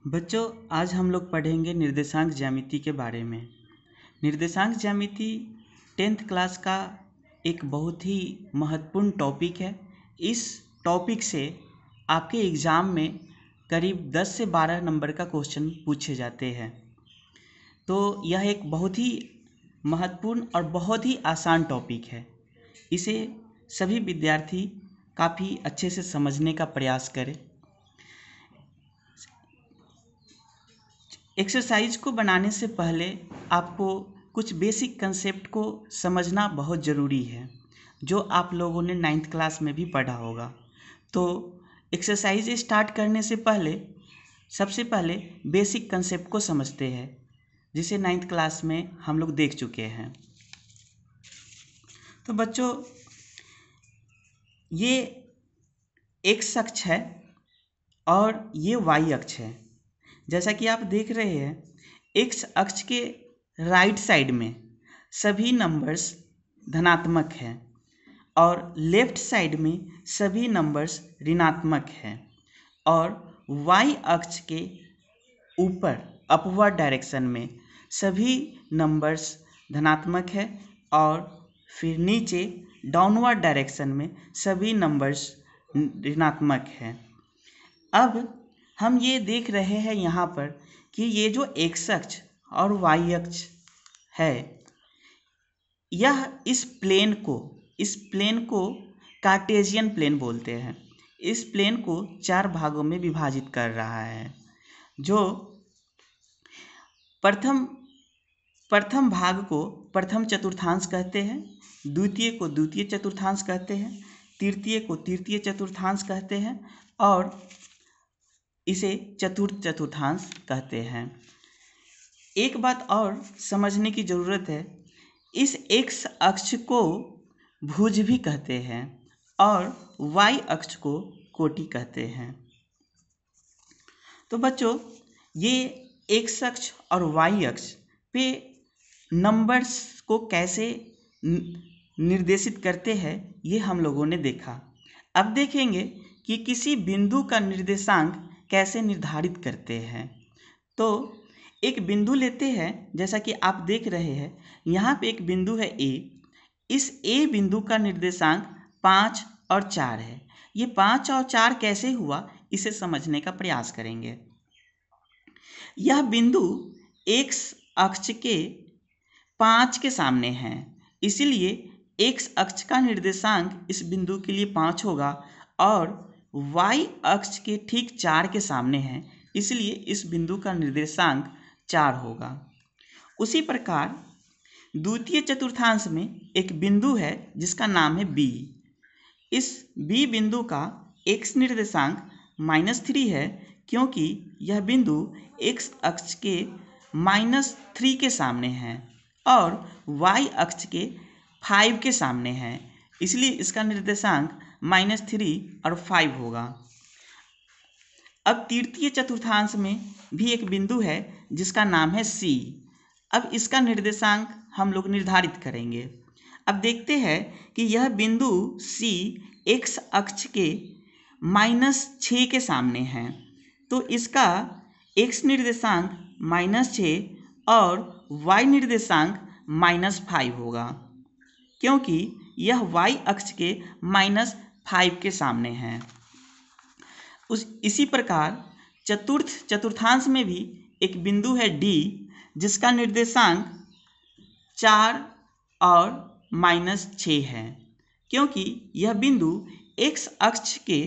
बच्चों, आज हम लोग पढ़ेंगे निर्देशांक ज्यामिति के बारे में। निर्देशांक ज्यामिति 10th क्लास का एक बहुत ही महत्वपूर्ण टॉपिक है। इस टॉपिक से आपके एग्ज़ाम में करीब 10 से 12 नंबर का क्वेश्चन पूछे जाते हैं। तो यह एक बहुत ही महत्वपूर्ण और बहुत ही आसान टॉपिक है। इसे सभी विद्यार्थी काफ़ी अच्छे से समझने का प्रयास करें। एक्सरसाइज को बनाने से पहले आपको कुछ बेसिक कंसेप्ट को समझना बहुत ज़रूरी है, जो आप लोगों ने 9th क्लास में भी पढ़ा होगा। तो एक्सरसाइज स्टार्ट करने से पहले सबसे पहले बेसिक कंसेप्ट को समझते हैं, जिसे 9th क्लास में हम लोग देख चुके हैं। तो बच्चों, ये एक्स अक्ष है और ये वाई अक्ष है। जैसा कि आप देख रहे हैं, एक्स अक्ष के राइट साइड में सभी नंबर्स धनात्मक हैं और लेफ्ट साइड में सभी नंबर्स ऋणात्मक हैं, और वाई अक्ष के ऊपर अपवर्ड डायरेक्शन में सभी नंबर्स धनात्मक है और फिर नीचे डाउनवर्ड डायरेक्शन में सभी नंबर्स ऋणात्मक हैं। अब हम ये देख रहे हैं यहाँ पर कि ये जो एक्स अक्ष और वाई अक्ष है, यह इस प्लेन को कार्टेशियन प्लेन बोलते हैं। इस प्लेन को 4 भागों में विभाजित कर रहा है। जो प्रथम भाग को प्रथम चतुर्थांश कहते हैं, द्वितीय को द्वितीय चतुर्थांश कहते हैं, तृतीय को तृतीय चतुर्थांश कहते हैं और इसे चतुर्थ चतुर्थांश कहते हैं। एक बात और समझने की ज़रूरत है, इस एक्स अक्ष को भुज भी कहते हैं और वाई अक्ष को कोटि कहते हैं। तो बच्चों, ये एक्स अक्ष और वाई अक्ष पे नंबर्स को कैसे निर्देशित करते हैं, ये हम लोगों ने देखा। अब देखेंगे कि किसी बिंदु का निर्देशांक कैसे निर्धारित करते हैं। तो एक बिंदु लेते हैं, जैसा कि आप देख रहे हैं, यहाँ पे एक बिंदु है ए। इस ए बिंदु का निर्देशांक 5 और 4 है। ये 5 और 4 कैसे हुआ, इसे समझने का प्रयास करेंगे। यह बिंदु एक्स अक्ष के 5 के सामने है, इसलिए एक्स अक्ष का निर्देशांक इस बिंदु के लिए 5 होगा और वाई अक्ष के ठीक 4 के सामने है, इसलिए इस बिंदु का निर्देशांक 4 होगा। उसी प्रकार द्वितीय चतुर्थांश में एक बिंदु है जिसका नाम है बी। इस बी बिंदु का एक्स निर्देशांक -3 है, क्योंकि यह बिंदु एक्स अक्ष के -3 के सामने है और वाई अक्ष के 5 के सामने है, इसलिए इसका निर्देशांक -3 और 5 होगा। अब तृतीय चतुर्थांश में भी एक बिंदु है जिसका नाम है सी। अब इसका निर्देशांक हम लोग निर्धारित करेंगे। अब देखते हैं कि यह बिंदु सी एक्स अक्ष के -6 के सामने है, तो इसका एक्स निर्देशांक -6 और वाई निर्देशांक -5 होगा, क्योंकि यह वाई अक्ष के -5 के सामने है। इसी प्रकार चतुर्थ चतुर्थांश में भी एक बिंदु है डी, जिसका निर्देशांक 4 और -6 है, क्योंकि यह बिंदु एक्स अक्ष के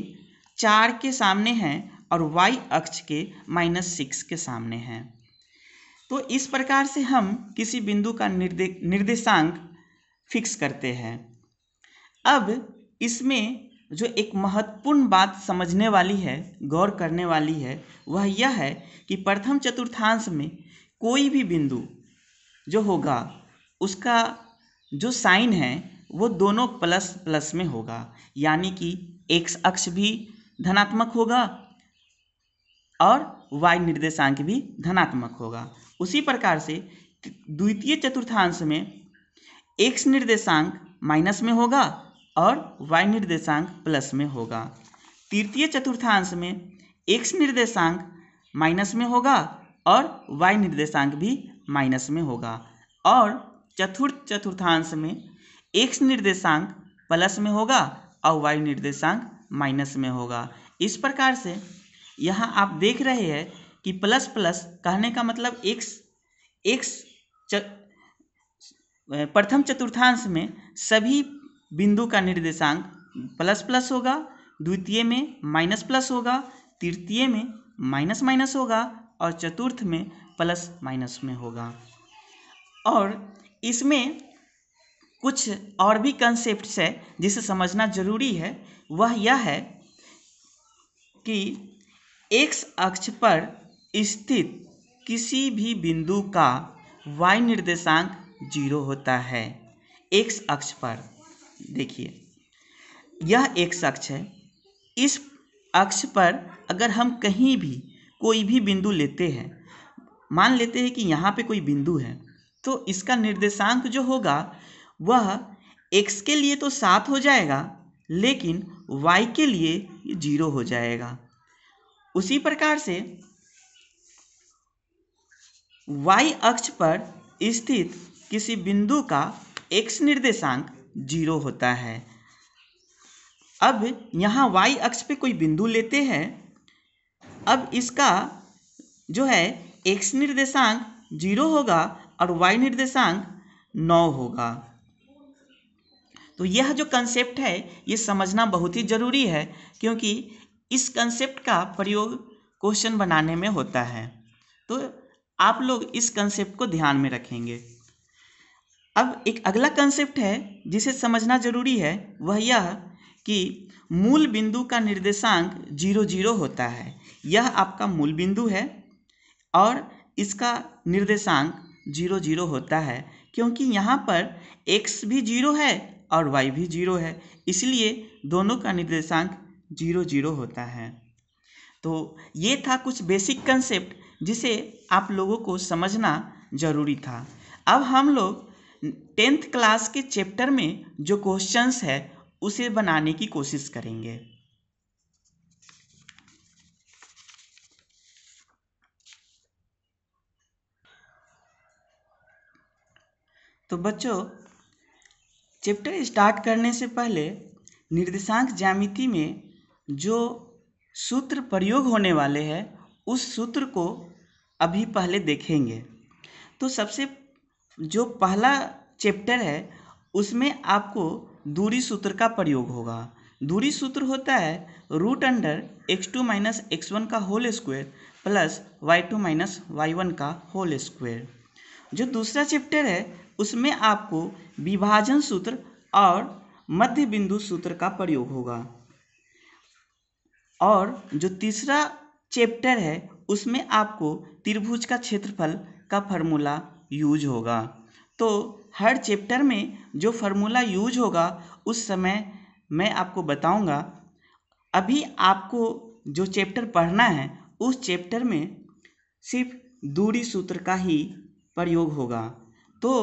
4 के सामने है और वाई अक्ष के -6 के सामने है। तो इस प्रकार से हम किसी बिंदु का निर्देशांक फिक्स करते हैं। अब इसमें जो एक महत्वपूर्ण बात समझने वाली है, गौर करने वाली है, वह यह है कि प्रथम चतुर्थांश में कोई भी बिंदु जो होगा, उसका जो साइन है वो दोनों प्लस प्लस में होगा, यानी कि एक्स अक्ष भी धनात्मक होगा और वाई निर्देशांक भी धनात्मक होगा। उसी प्रकार से द्वितीय चतुर्थांश में एक्स निर्देशांक माइनस में होगा और वाई निर्देशांक प्लस में होगा। तृतीय चतुर्थांश में एक्स निर्देशांक माइनस में होगा और y निर्देशांक भी माइनस में होगा, और चतुर्थांश में x निर्देशांक प्लस में होगा और y निर्देशांक माइनस में होगा। इस प्रकार से यहाँ आप देख रहे हैं कि प्लस प्लस कहने का मतलब प्रथम चतुर्थांश में सभी बिंदु का निर्देशांक प्लस प्लस होगा, द्वितीय में माइनस प्लस होगा, तृतीय में माइनस माइनस होगा और चतुर्थ में प्लस माइनस में होगा। और इसमें कुछ और भी कंसेप्ट्स है जिसे समझना जरूरी है। वह यह है कि x अक्ष पर स्थित किसी भी बिंदु का y निर्देशांक 0 होता है। x अक्ष पर देखिए, यह x अक्ष है। इस अक्ष पर अगर हम कहीं भी कोई भी बिंदु लेते हैं, मान लेते हैं कि यहाँ पे कोई बिंदु है, तो इसका निर्देशांक जो होगा वह x के लिए तो 7 हो जाएगा, लेकिन y के लिए 0 हो जाएगा। उसी प्रकार से y अक्ष पर स्थित किसी बिंदु का x निर्देशांक 0 होता है। अब यहाँ y अक्ष पे कोई बिंदु लेते हैं, अब इसका जो है x निर्देशांक 0 होगा और y निर्देशांक 9 होगा। तो यह जो कंसेप्ट है ये समझना बहुत ही ज़रूरी है, क्योंकि इस कंसेप्ट का प्रयोग क्वेश्चन बनाने में होता है। तो आप लोग इस कंसेप्ट को ध्यान में रखेंगे। अब एक अगला कंसेप्ट है जिसे समझना जरूरी है, वह यह कि मूल बिंदु का निर्देशांक 0 0 होता है। यह आपका मूल बिंदु है और इसका निर्देशांक 0 0 होता है, क्योंकि यहाँ पर x भी 0 है और y भी 0 है, इसलिए दोनों का निर्देशांक 0 0 होता है। तो ये था कुछ बेसिक कंसेप्ट जिसे आप लोगों को समझना ज़रूरी था। अब हम लोग 10th क्लास के चैप्टर में जो क्वेश्चंस है उसे बनाने की कोशिश करेंगे। तो बच्चों, चैप्टर स्टार्ट करने से पहले निर्देशांक ज्यामिति में जो सूत्र प्रयोग होने वाले हैं उस सूत्र को अभी पहले देखेंगे। तो सबसे जो पहला चैप्टर है उसमें आपको दूरी सूत्र का प्रयोग होगा। दूरी सूत्र होता है √x2 - x1 का whole square plus y2 - y1 का होल स्क्वायर। जो दूसरा चैप्टर है उसमें आपको विभाजन सूत्र और मध्य बिंदु सूत्र का प्रयोग होगा। और जो तीसरा चैप्टर है उसमें आपको त्रिभुज का क्षेत्रफल का फार्मूला यूज होगा। तो हर चैप्टर में जो फार्मूला यूज होगा उस समय मैं आपको बताऊंगा। अभी आपको जो चैप्टर पढ़ना है उस चैप्टर में सिर्फ दूरी सूत्र का ही प्रयोग होगा। तो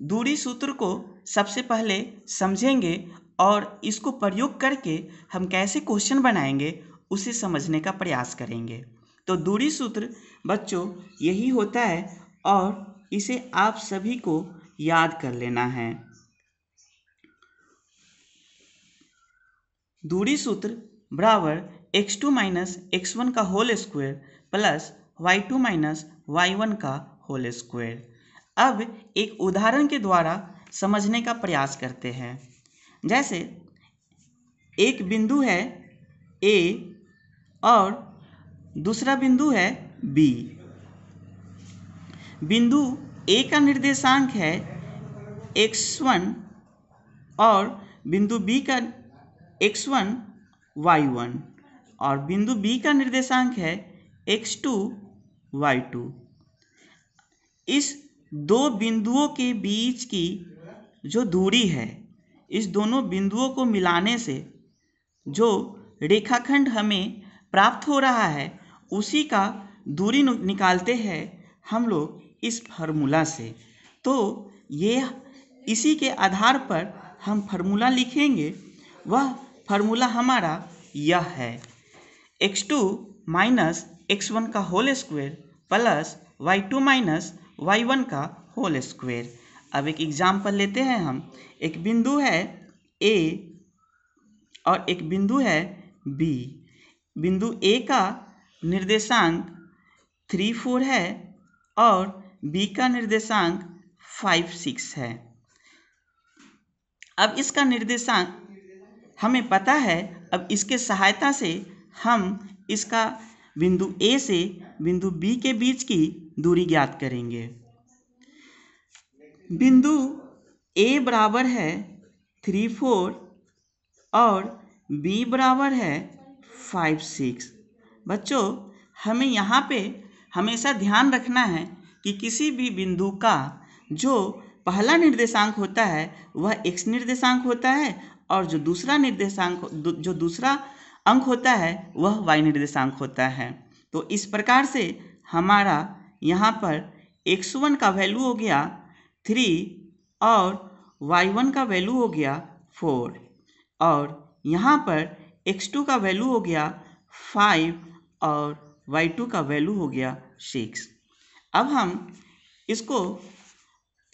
दूरी सूत्र को सबसे पहले समझेंगे और इसको प्रयोग करके हम कैसे क्वेश्चन बनाएंगे उसे समझने का प्रयास करेंगे। तो दूरी सूत्र बच्चों यही होता है और इसे आप सभी को याद कर लेना है। दूरी सूत्र बराबर x2 - x1 का whole square plus y2 - y1 का होल स्क्वायर। अब एक उदाहरण के द्वारा समझने का प्रयास करते हैं। जैसे एक बिंदु है A और दूसरा बिंदु है B। बिंदु A का निर्देशांक है x1 और बिंदु B का x1 y1 और बिंदु B का निर्देशांक है x2 y2। इस दो बिंदुओं के बीच की जो दूरी है, इस दोनों बिंदुओं को मिलाने से जो रेखाखंड हमें प्राप्त हो रहा है उसी का दूरी निकालते हैं हम लोग इस फार्मूला से। तो ये इसी के आधार पर हम फार्मूला लिखेंगे। वह फार्मूला हमारा यह है x2 - x1 का whole square plus y2 minus y1 का होल स्क्वायर। अब एक एग्जाम्पल लेते हैं हम। एक बिंदु है A और एक बिंदु है B। बिंदु A का निर्देशांक 3, 4 है और B का निर्देशांक 5, 6 है। अब इसका निर्देशांक हमें पता है। अब इसके सहायता से हम इसका बिंदु A से बिंदु B के बीच की दूरी ज्ञात करेंगे। बिंदु A बराबर है 3, 4 और B बराबर है 5, 6। बच्चों, हमें यहाँ पे हमेशा ध्यान रखना है कि किसी भी बिंदु का जो पहला निर्देशांक होता है वह x निर्देशांक होता है और जो दूसरा अंक होता है वह y निर्देशांक होता है। तो इस प्रकार से हमारा यहाँ पर x1 का वैल्यू हो गया 3 और y1 का वैल्यू हो गया 4 और यहाँ पर x2 का वैल्यू हो गया 5 और y2 का वैल्यू हो गया 6। अब हम इसको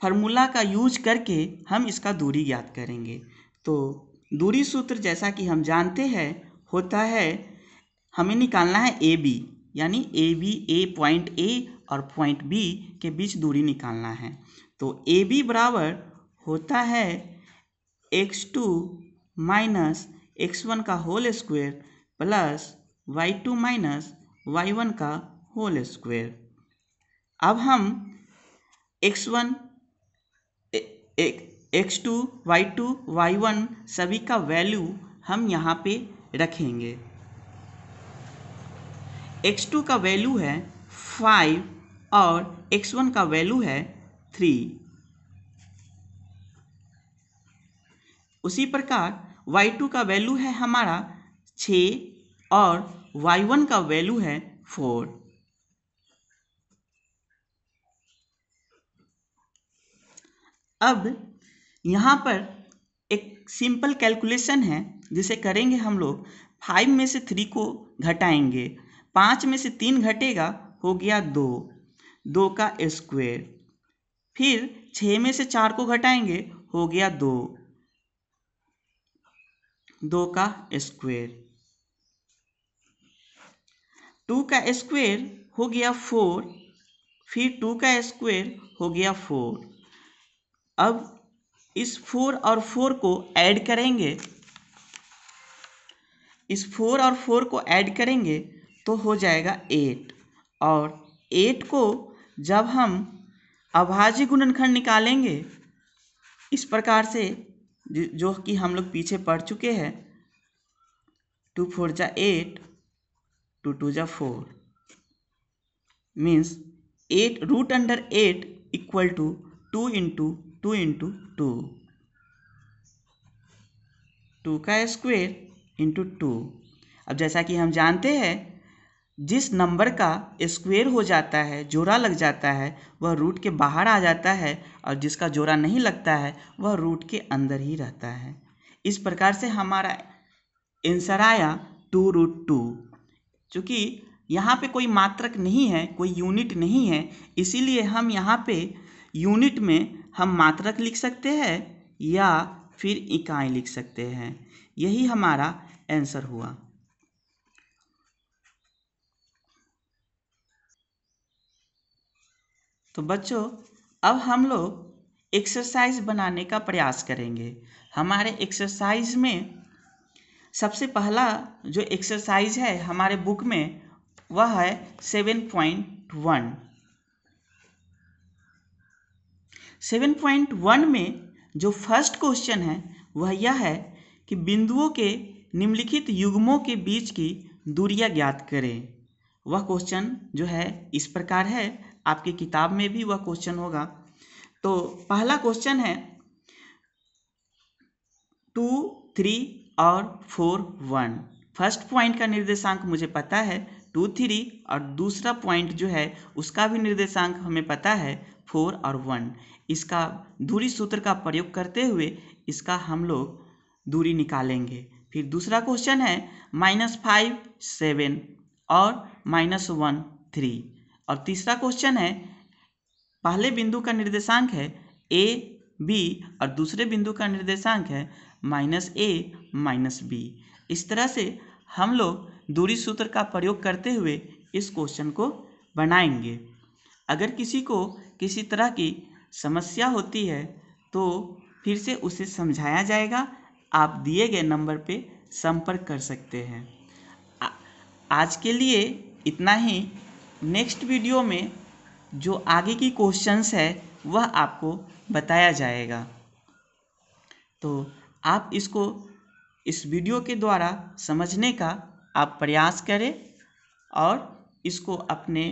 फार्मूला का यूज करके हम इसका दूरी ज्ञात करेंगे। तो दूरी सूत्र जैसा कि हम जानते हैं होता है, हमें निकालना है AB, यानी A पॉइंट A और पॉइंट B के बीच दूरी निकालना है। तो AB बराबर होता है x2 माइनस x1 का whole square plus y2 minus y1 का होल स्क्वायर। अब हम x1 x2 y2 y1 सभी का वैल्यू हम यहाँ पे रखेंगे। x2 का वैल्यू है 5 और x1 का वैल्यू है 3। उसी प्रकार y2 का वैल्यू है हमारा 6 और y1 का वैल्यू है 4। अब यहाँ पर एक सिंपल कैलकुलेशन है जिसे करेंगे हम लोग। 5 में से 3 को घटाएंगे, 5 में से 3 घटेगा, हो गया 2, 2 का स्क्वायर। फिर 6 में से 4 को घटाएंगे, हो गया 2, 2 का स्क्वायर। 2 का स्क्वायर हो गया 4, फिर 2 का स्क्वायर हो गया 4। अब इस 4 और 4 को ऐड करेंगे, इस 4 और 4 को ऐड करेंगे तो हो जाएगा 8 और 8 को जब हम अभाज्य गुणनखंड निकालेंगे इस प्रकार से, जो कि हम लोग पीछे पढ़ चुके हैं, 2 4 जा 8, 2 2 जा 4 means 8 √8 equal to 2 into 2 into 2, 2 का स्क्वायर इंटू 2। अब जैसा कि हम जानते हैं जिस नंबर का स्क्वायर हो जाता है, जोड़ा लग जाता है, वह रूट के बाहर आ जाता है और जिसका जोड़ा नहीं लगता है वह रूट के अंदर ही रहता है। इस प्रकार से हमारा आंसर आया 2√2। चूँकि यहाँ पे कोई मात्रक नहीं है, कोई यूनिट नहीं है, इसीलिए हम यहाँ पे यूनिट में हम मात्रक लिख सकते हैं या फिर इकाई लिख सकते हैं। यही हमारा आंसर हुआ। तो बच्चों, अब हम लोग एक्सरसाइज बनाने का प्रयास करेंगे। हमारे एक्सरसाइज में सबसे पहला जो एक्सरसाइज है हमारे बुक में वह है 7.1। 7.1 में जो फर्स्ट क्वेश्चन है वह यह है कि बिंदुओं के निम्नलिखित युग्मों के बीच की दूरियां ज्ञात करें। वह क्वेश्चन जो है इस प्रकार है, आपकी किताब में भी वह क्वेश्चन होगा। तो पहला क्वेश्चन है 2, 3 और 4, 1। फर्स्ट पॉइंट का निर्देशांक मुझे पता है 2, 3 और दूसरा पॉइंट जो है उसका भी निर्देशांक हमें पता है 4 और 1। इसका दूरी सूत्र का प्रयोग करते हुए इसका हम लोग दूरी निकालेंगे। फिर दूसरा क्वेश्चन है -5, 7 और -1 3। और तीसरा क्वेश्चन है, पहले बिंदु का निर्देशांक है a b और दूसरे बिंदु का निर्देशांक है -a -b। इस तरह से हम लोग दूरी सूत्र का प्रयोग करते हुए इस क्वेश्चन को बनाएंगे। अगर किसी को किसी तरह की समस्या होती है तो फिर से उसे समझाया जाएगा। आप दिए गए नंबर पे संपर्क कर सकते हैं। आज के लिए इतना ही। नेक्स्ट वीडियो में जो आगे की क्वेश्चंस है वह आपको बताया जाएगा। तो आप इस वीडियो के द्वारा समझने का आप प्रयास करें और इसको अपने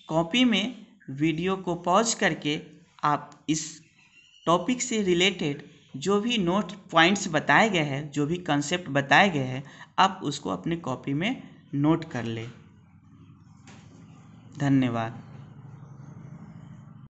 कॉपी में वीडियो को पॉज करके आप इस टॉपिक से रिलेटेड जो भी नोट पॉइंट्स बताए गए हैं, जो भी कंसेप्ट बताए गए हैं, आप उसको अपने कॉपी में नोट कर लें। धन्यवाद।